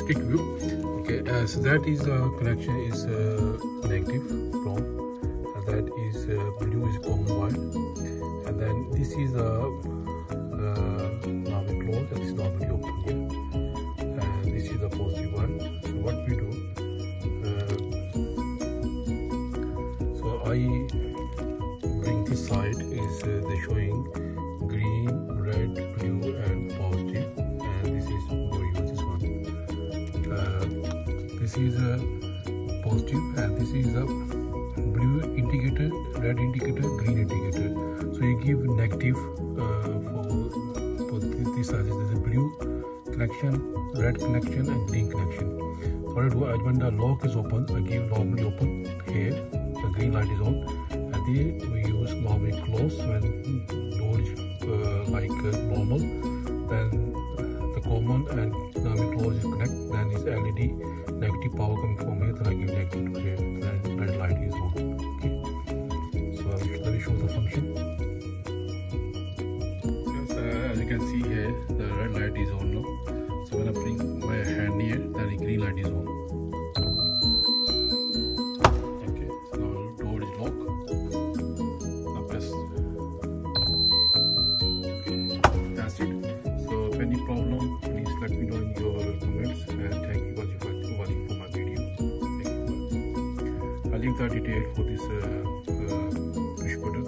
stick view. Okay, so that is connection is negative from, and that is blue is common wire, and then this is normally closed and this is normally open here, and this is the positive one. So what we do, so I bring this side is they showing green, red, blue and positive, and this is for you, this one. This is a positive and this is a blue indicator, red indicator, green indicator. So you give negative for this side. This is a blue connection, red connection and green connection. So what I do, when the lock is open, I give normally open here, the green light is on, and then we use normally close when door is normal, then the common and normally close is connect, then is LED negative power coming from here, then I give negative to here, then red light is on. Okay, so let me show the function. Yes, as you can see here, the red light is on now. So when I bring my hand near, then the green light is on. Okay, so now door is locked. Now press. Okay, that's it. So if any problem, please let me know in your comments, and thank you for watching for my video. Thank you. I'll leave the detail for this push button